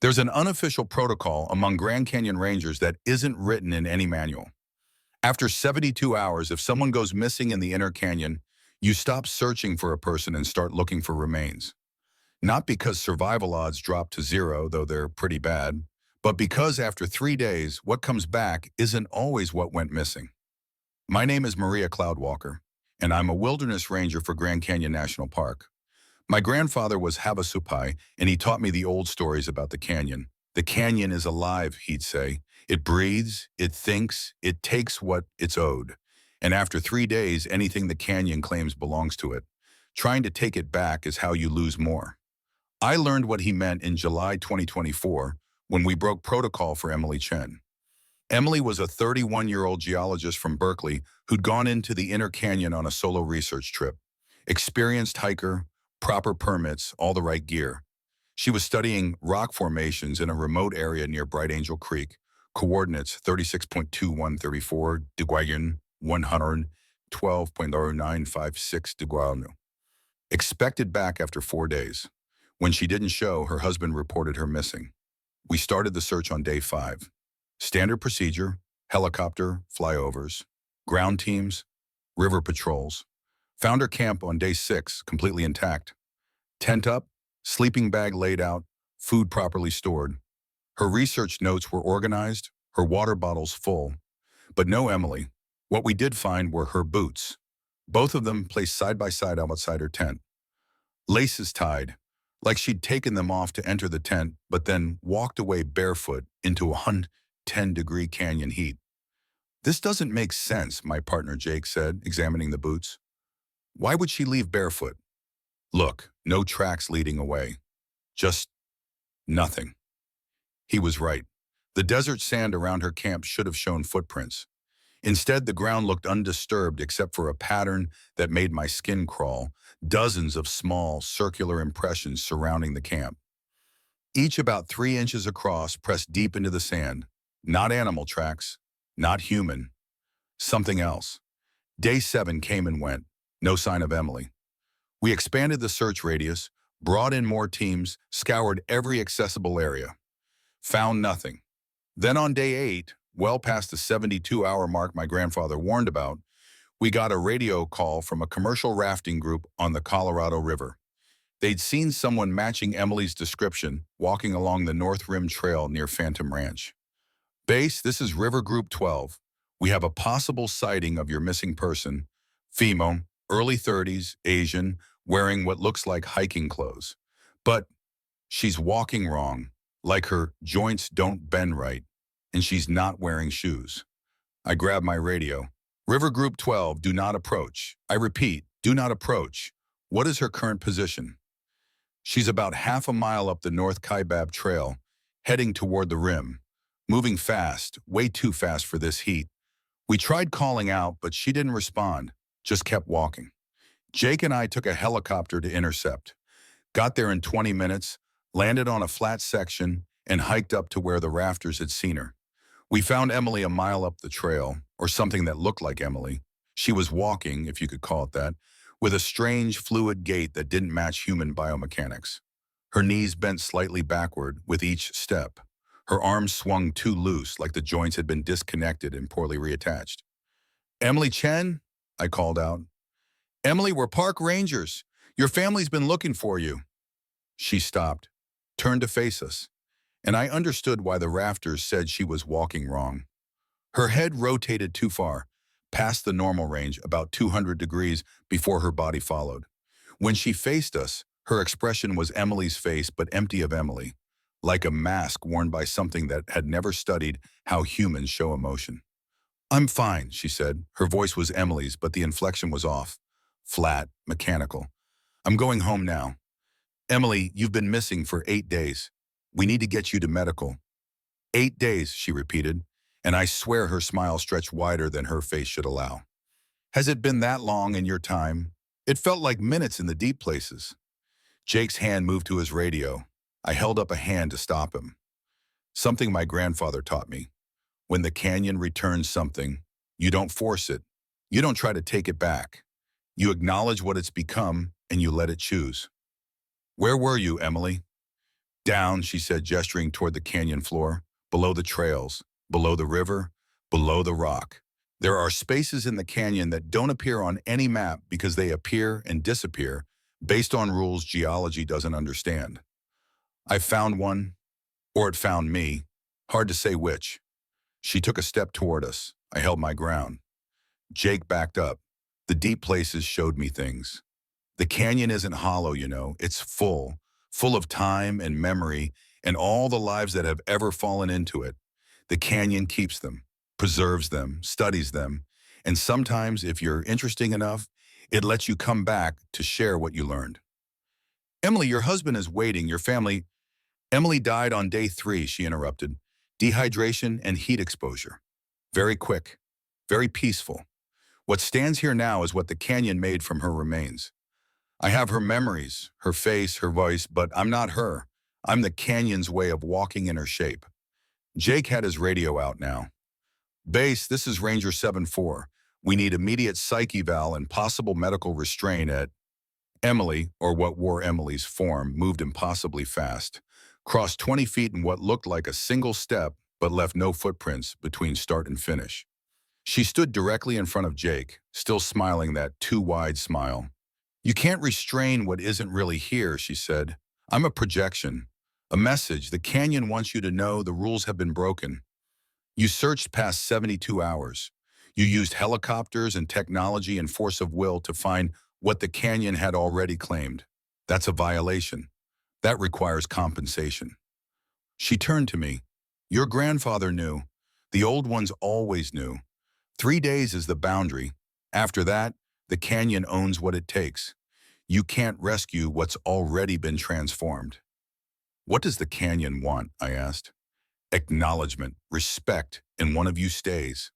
There's an unofficial protocol among Grand Canyon Rangers that isn't written in any manual. After 72 hours, if someone goes missing in the inner canyon, you stop searching for a person and start looking for remains. Not because survival odds drop to zero, though they're pretty bad, but because after 3 days, what comes back isn't always what went missing. My name is Maria Cloudwalker, and I'm a wilderness ranger for Grand Canyon National Park. My grandfather was Havasupai, and he taught me the old stories about the canyon. The canyon is alive, he'd say. It breathes, it thinks, it takes what it's owed. And after 3 days, anything the canyon claims belongs to it. Trying to take it back is how you lose more. I learned what he meant in July 2024 when we broke protocol for Emily Chen. Emily was a 31-year-old geologist from Berkeley who'd gone into the inner canyon on a solo research trip. Experienced hiker, proper permits, all the right gear. She was studying rock formations in a remote area near Bright Angel Creek, coordinates 36.2134 Deguayan 112.0956 Deguanu. Expected back after 4 days. When she didn't show, her husband reported her missing. We started the search on day 5. Standard procedure, helicopter, flyovers, ground teams, river patrols. Found her camp on day 6, completely intact. Tent up, sleeping bag laid out, food properly stored. Her research notes were organized, her water bottles full. But no Emily. What we did find were her boots. Both of them placed side by side outside her tent. Laces tied, like she'd taken them off to enter the tent, but then walked away barefoot into 110-degree canyon heat. This doesn't make sense, my partner Jake said, examining the boots. Why would she leave barefoot? Look, no tracks leading away. Just nothing. He was right. The desert sand around her camp should have shown footprints. Instead, the ground looked undisturbed except for a pattern that made my skin crawl, dozens of small, circular impressions surrounding the camp. Each about 3 inches across, pressed deep into the sand. Not animal tracks, not human, something else. Day 7 came and went, no sign of Emily. We expanded the search radius, brought in more teams, scoured every accessible area. Found nothing. Then on day 8, well past the 72-hour mark my grandfather warned about, we got a radio call from a commercial rafting group on the Colorado River. They'd seen someone matching Emily's description walking along the North Rim Trail near Phantom Ranch. Base, this is River Group 12. We have a possible sighting of your missing person, female, early 30s, Asian, wearing what looks like hiking clothes. But she's walking wrong, like her joints don't bend right, and she's not wearing shoes. I grab my radio. River Group 12, do not approach. I repeat, do not approach. What is her current position? She's about half a mile up the North Kaibab Trail, heading toward the rim. Moving fast, way too fast for this heat. We tried calling out, but she didn't respond, just kept walking. Jake and I took a helicopter to intercept. Got there in 20 minutes, landed on a flat section, and hiked up to where the rafters had seen her. We found Emily a mile up the trail, or something that looked like Emily. She was walking, if you could call it that, with a strange fluid gait that didn't match human biomechanics. Her knees bent slightly backward with each step. Her arms swung too loose, like the joints had been disconnected and poorly reattached. Emily Chen? I called out. Emily, we're park rangers. Your family's been looking for you. She stopped, turned to face us, and I understood why the rafters said she was walking wrong. Her head rotated too far, past the normal range, about 200 degrees before her body followed. When she faced us, her expression was Emily's face but empty of Emily, like a mask worn by something that had never studied how humans show emotion. I'm fine, she said. Her voice was Emily's, but the inflection was off, flat, mechanical. I'm going home now. Emily, you've been missing for 8 days. We need to get you to medical. 8 days, she repeated, and I swear her smile stretched wider than her face should allow. Has it been that long in your time? It felt like minutes in the deep places. Jake's hand moved to his radio. I held up a hand to stop him. Something my grandfather taught me. When the canyon returns something, you don't force it. You don't try to take it back. You acknowledge what it's become and you let it choose. Where were you, Emily? Down, she said, gesturing toward the canyon floor, below the trails, below the river, below the rock. There are spaces in the canyon that don't appear on any map because they appear and disappear based on rules geology doesn't understand. I found one, or it found me. Hard to say which. She took a step toward us. I held my ground. Jake backed up. The deep places showed me things. The canyon isn't hollow, you know. It's full of time and memory and all the lives that have ever fallen into it. The canyon keeps them, preserves them, studies them, and sometimes, if you're interesting enough, it lets you come back to share what you learned. Emily, your husband is waiting. Your family... Emily died on day 3, she interrupted. Dehydration and heat exposure. Very quick, very peaceful. What stands here now is what the canyon made from her remains. I have her memories, her face, her voice, but I'm not her. I'm the canyon's way of walking in her shape. Jake had his radio out now. Base, this is Ranger 7-4. We need immediate psych eval and possible medical restraint at... Emily, or what wore Emily's form, moved impossibly fast, crossed 20 feet in what looked like a single step, but left no footprints between start and finish. She stood directly in front of Jake, still smiling that too-wide smile. You can't restrain what isn't really here, she said. I'm a projection, a message. The canyon wants you to know the rules have been broken. You searched past 72 hours. You used helicopters and technology and force of will to find what the canyon had already claimed. That's a violation. That requires compensation. She turned to me. Your grandfather knew. The old ones always knew. 3 days is the boundary. After that, the canyon owns what it takes. You can't rescue what's already been transformed. What does the canyon want? I asked. Acknowledgement, respect, and one of you stays.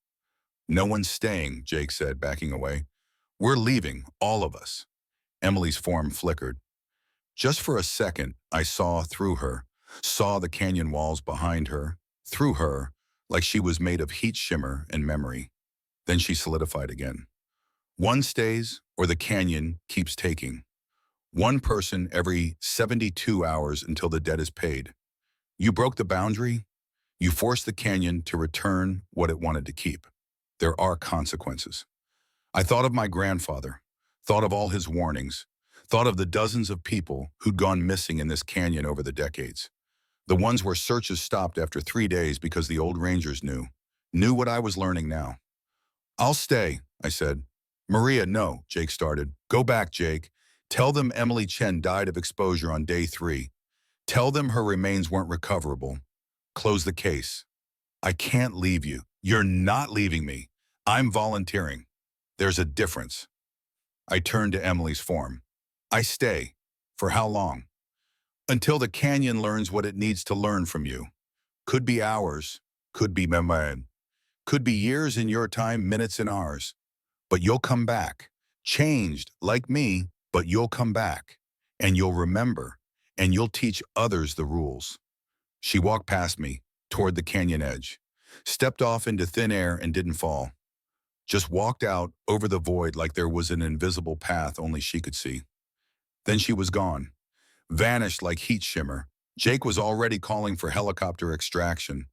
No one's staying, Jake said, backing away. We're leaving, all of us. Emily's form flickered. Just for a second, I saw through her, saw the canyon walls behind her, through her, like she was made of heat shimmer and memory. Then she solidified again. One stays, or the canyon keeps taking. One person every 72 hours until the debt is paid. You broke the boundary. You forced the canyon to return what it wanted to keep. There are consequences. I thought of my grandfather, thought of all his warnings, thought of the dozens of people who'd gone missing in this canyon over the decades. The ones where searches stopped after 3 days because the old rangers knew what I was learning now. I'll stay, I said. Maria, no, Jake started. Go back, Jake. Tell them Emily Chen died of exposure on day 3. Tell them her remains weren't recoverable. Close the case. I can't leave you. You're not leaving me. I'm volunteering. There's a difference. I turned to Emily's form. I stay. For how long? Until the canyon learns what it needs to learn from you. Could be hours, could be memory, could be years in your time, minutes in ours. But you'll come back. Changed, like me, but you'll come back. And you'll remember. And you'll teach others the rules. She walked past me, toward the canyon edge, stepped off into thin air and didn't fall. Just walked out over the void like there was an invisible path only she could see. Then she was gone, vanished like heat shimmer. Jake was already calling for helicopter extraction.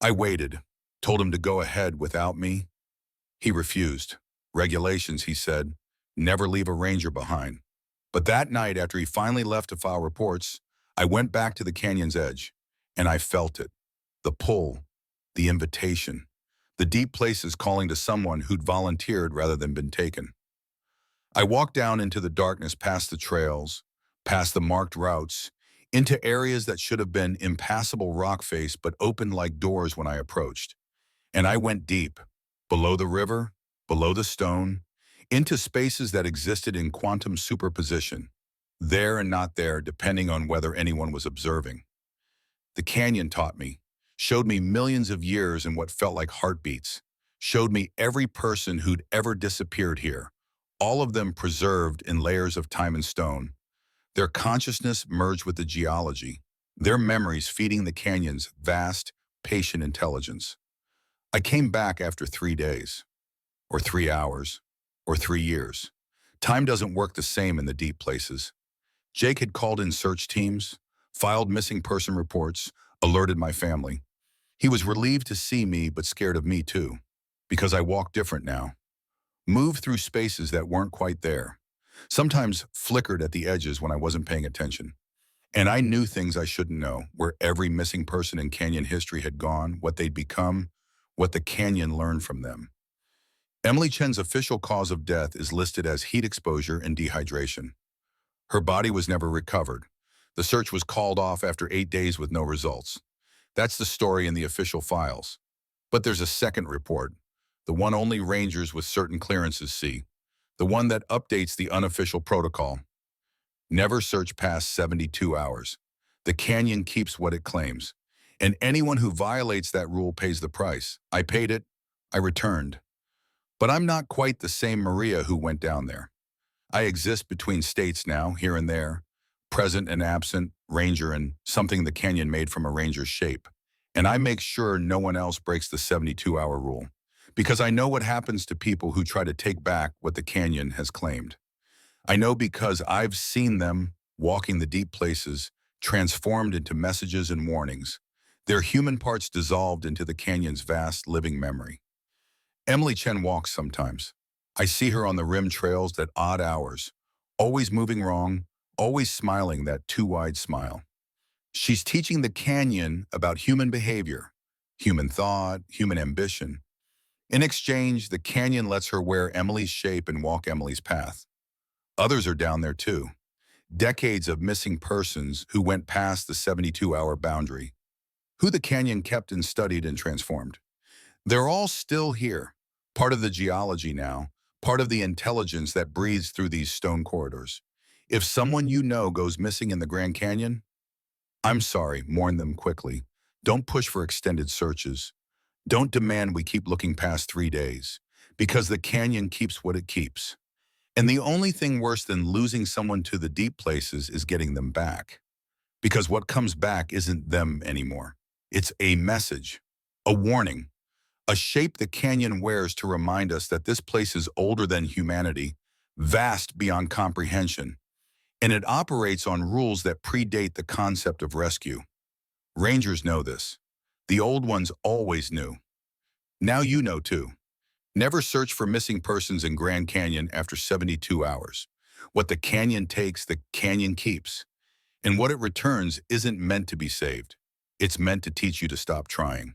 I waited, told him to go ahead without me. He refused. Regulations, he said, never leave a ranger behind. But that night, after he finally left to file reports, I went back to the canyon's edge, and I felt it. The pull, the invitation, the deep places calling to someone who'd volunteered rather than been taken. I walked down into the darkness past the trails, past the marked routes, into areas that should have been impassable rock face but opened like doors when I approached. And I went deep, below the river, below the stone, into spaces that existed in quantum superposition, there and not there depending on whether anyone was observing. The canyon taught me, showed me millions of years in what felt like heartbeats, showed me every person who'd ever disappeared here, all of them preserved in layers of time and stone, their consciousness merged with the geology, their memories feeding the canyon's vast, patient intelligence. I came back after 3 days, or 3 hours, or 3 years. Time doesn't work the same in the deep places. Jake had called in search teams, filed missing person reports, alerted my family. He was relieved to see me but scared of me too, because I walk different now. Moved through spaces that weren't quite there. Sometimes flickered at the edges when I wasn't paying attention. And I knew things I shouldn't know, where every missing person in canyon history had gone, what they'd become, what the canyon learned from them. Emily Chen's official cause of death is listed as heat exposure and dehydration. Her body was never recovered. The search was called off after 8 days with no results. That's the story in the official files. But there's a second report, the one only rangers with certain clearances see, the one that updates the unofficial protocol. Never search past 72 hours. The canyon keeps what it claims. And anyone who violates that rule pays the price. I paid it. I returned. But I'm not quite the same Maria who went down there. I exist between states now, here and there, present and absent, ranger and something the canyon made from a ranger's shape. And I make sure no one else breaks the 72-hour rule, because I know what happens to people who try to take back what the canyon has claimed. I know because I've seen them walking the deep places, transformed into messages and warnings, their human parts dissolved into the canyon's vast living memory. Emily Chen walks sometimes. I see her on the rim trails at odd hours, always moving wrong, always smiling that too-wide smile. She's teaching the canyon about human behavior, human thought, human ambition. In exchange, the canyon lets her wear Emily's shape and walk Emily's path. Others are down there too. Decades of missing persons who went past the 72-hour boundary, who the canyon kept and studied and transformed. They're all still here, part of the geology now, part of the intelligence that breathes through these stone corridors. If someone you know goes missing in the Grand Canyon, I'm sorry, mourn them quickly. Don't push for extended searches. Don't demand we keep looking past 3 days, because the canyon keeps what it keeps. And the only thing worse than losing someone to the deep places is getting them back. Because what comes back isn't them anymore. It's a message, a warning, a shape the canyon wears to remind us that this place is older than humanity, vast beyond comprehension, and it operates on rules that predate the concept of rescue. Rangers know this. The old ones always knew. Now you know too. Never search for missing persons in Grand Canyon after 72 hours. What the canyon takes, the canyon keeps. And what it returns isn't meant to be saved. It's meant to teach you to stop trying.